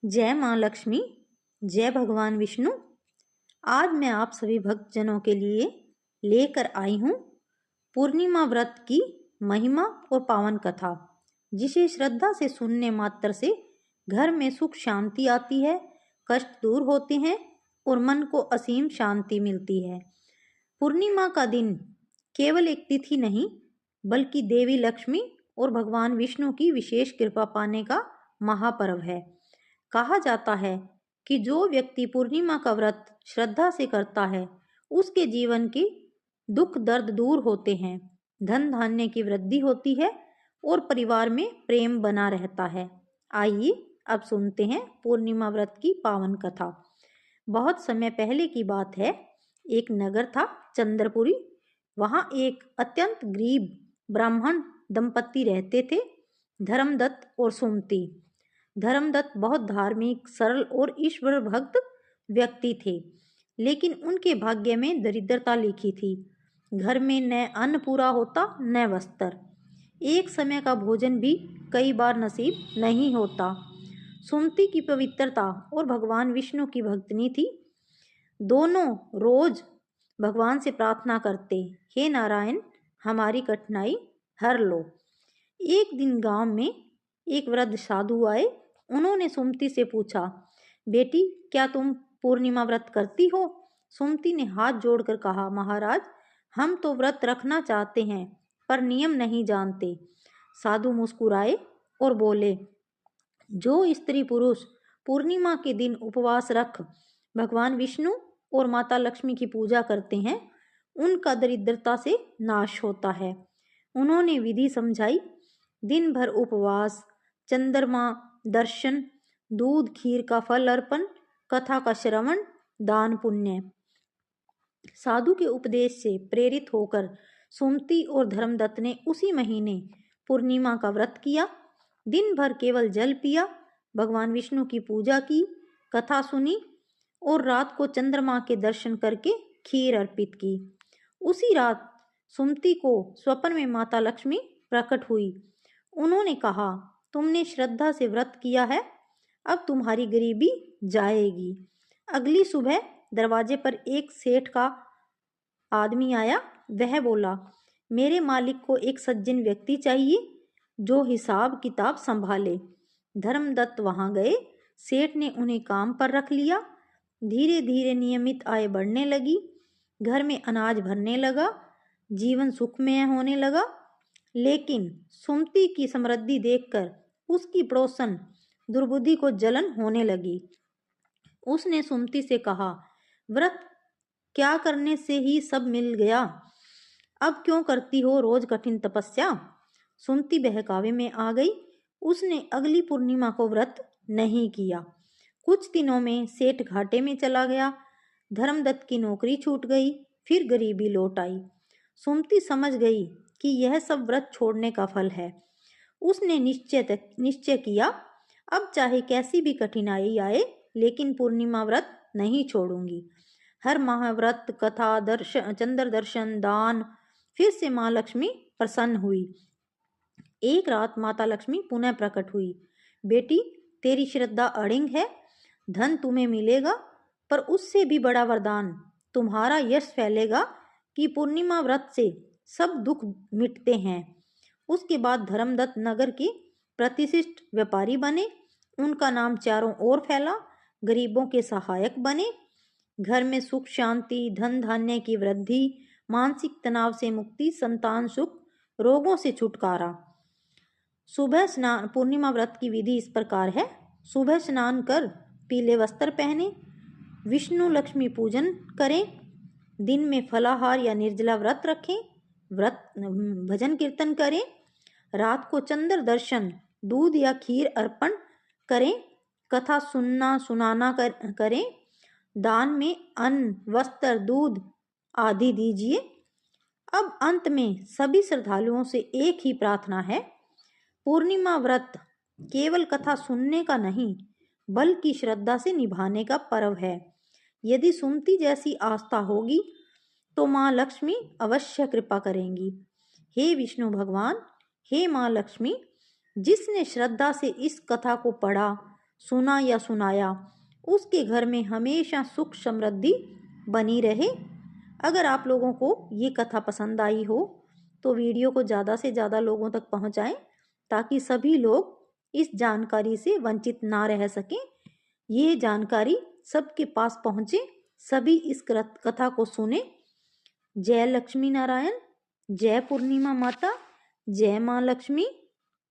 जय माँ लक्ष्मी, जय भगवान विष्णु। आज मैं आप सभी भक्तजनों के लिए लेकर आई हूँ पूर्णिमा व्रत की महिमा और पावन कथा, जिसे श्रद्धा से सुनने मात्र से घर में सुख शांति आती है, कष्ट दूर होते हैं और मन को असीम शांति मिलती है। पूर्णिमा का दिन केवल एक तिथि नहीं, बल्कि देवी लक्ष्मी और भगवान विष्णु की विशेष कृपा पाने का महापर्व है। कहा जाता है कि जो व्यक्ति पूर्णिमा का व्रत श्रद्धा से करता है, उसके जीवन के दुख दर्द दूर होते हैं, धन धान्य की वृद्धि होती है और परिवार में प्रेम बना रहता है। आइए अब सुनते हैं पूर्णिमा व्रत की पावन कथा। बहुत समय पहले की बात है। एक नगर था चंद्रपुरी। वहाँ एक अत्यंत गरीब ब्राह्मण दंपति रहते थे, धर्मदत्त और सुमति। धर्मदत्त बहुत धार्मिक, सरल और ईश्वर भक्त व्यक्ति थे, लेकिन उनके भाग्य में दरिद्रता लिखी थी। घर में न अन्न पूरा होता, न वस्त्र। एक समय का भोजन भी कई बार नसीब नहीं होता। सुमति की पवित्रता और भगवान विष्णु की भक्तनी थी। दोनों रोज भगवान से प्रार्थना करते, हे नारायण, हमारी कठिनाई हर लो। एक दिन गांव में एक वृद्ध साधु आए। उन्होंने सुमति से पूछा, बेटी, क्या तुम पूर्णिमा व्रत करती हो? सुमति ने हाथ जोड़कर कहा, महाराज, हम तो व्रत रखना चाहते हैं, पर नियम नहीं जानते। साधु मुस्कुराए और बोले, जो स्त्री पुरुष पूर्णिमा के दिन उपवास रख भगवान विष्णु और माता लक्ष्मी की पूजा करते हैं, उनका दरिद्रता से नाश होता है। उन्होंने विधि समझाई। दिन भर उपवास, चंद्रमा दर्शन, दूध खीर का फल अर्पण, कथा का श्रवण, दान पुण्य। साधु के उपदेश से प्रेरित होकर सुमति और धर्मदत्त ने उसी महीने पूर्णिमा का व्रत किया। दिन भर केवल जल पिया, भगवान विष्णु की पूजा की, कथा सुनी और रात को चंद्रमा के दर्शन करके खीर अर्पित की। उसी रात सुमति को स्वप्न में माता लक्ष्मी प्रकट हुई। उन्होंने कहा, तुमने श्रद्धा से व्रत किया है, अब तुम्हारी गरीबी जाएगी। अगली सुबह दरवाजे पर एक सेठ का आदमी आया। वह बोला, मेरे मालिक को एक सज्जन व्यक्ति चाहिए जो हिसाब किताब संभाले। धर्मदत्त वहां गए। सेठ ने उन्हें काम पर रख लिया। धीरे धीरे नियमित आय बढ़ने लगी, घर में अनाज भरने लगा, जीवन सुखमय होने लगा। लेकिन सुमति की समृद्धि देखकर उसकी पड़ोसन दुर्बुद्धि को जलन होने लगी। उसने सुमति से कहा, व्रत क्या करने से ही सब मिल गया, अब क्यों करती हो रोज कठिन तपस्या? सुमति बहकावे में आ गई। उसने अगली पूर्णिमा को व्रत नहीं किया। कुछ दिनों में सेठ घाटे में चला गया। धर्मदत्त की नौकरी छूट गई। फिर गरीबी लौट आई। सुमति समझ गई कि यह सब व्रत छोड़ने का फल है। उसने निश्चय किया, अब चाहे कैसी भी कठिनाई आए, लेकिन पूर्णिमा व्रत नहीं छोड़ूंगी। हर माह व्रत, कथा, दर्शन, चंद्र दर्शन, दान। फिर से माँ लक्ष्मी प्रसन्न हुई। एक रात माता लक्ष्मी पुनः प्रकट हुई। बेटी, तेरी श्रद्धा अड़िंग है, धन तुम्हें मिलेगा, पर उससे भी बड़ा वरदान, तुम्हारा यश फैलेगा कि पूर्णिमा व्रत से सब दुख मिटते हैं। उसके बाद धर्मदत्त नगर के प्रतिष्ठित व्यापारी बने। उनका नाम चारों ओर फैला। गरीबों के सहायक बने। घर में सुख शांति, धन धान्य की वृद्धि, मानसिक तनाव से मुक्ति, संतान सुख, रोगों से छुटकारा। सुबह स्नान। पूर्णिमा व्रत की विधि इस प्रकार है। सुबह स्नान कर पीले वस्त्र पहने, विष्णु लक्ष्मी पूजन करें, दिन में फलाहार या निर्जला व्रत रखें, भजन कीर्तन करें, रात को चंद्र दर्शन, दूध या खीर अर्पण करें, कथा सुनाना करें, दान में अन्न, वस्त्र, दूध आदि दीजिए। अब अंत में सभी श्रद्धालुओं से एक ही प्रार्थना है, पूर्णिमा व्रत केवल कथा सुनने का नहीं, बल्कि श्रद्धा से निभाने का पर्व है। यदि सुमति जैसी आस्था होगी तो माँ लक्ष्मी अवश्य कृपा करेंगी। हे विष्णु भगवान, हे माँ लक्ष्मी, जिसने श्रद्धा से इस कथा को पढ़ा, सुना या सुनाया, उसके घर में हमेशा सुख समृद्धि बनी रहे। अगर आप लोगों को ये कथा पसंद आई हो तो वीडियो को ज़्यादा से ज़्यादा लोगों तक पहुंचाएं, ताकि सभी लोग इस जानकारी से वंचित ना रह सकें। ये जानकारी सबके पास पहुंचे, सभी इस कथा को सुने। जय लक्ष्मी नारायण, जय पूर्णिमा माता, जय माँ लक्ष्मी।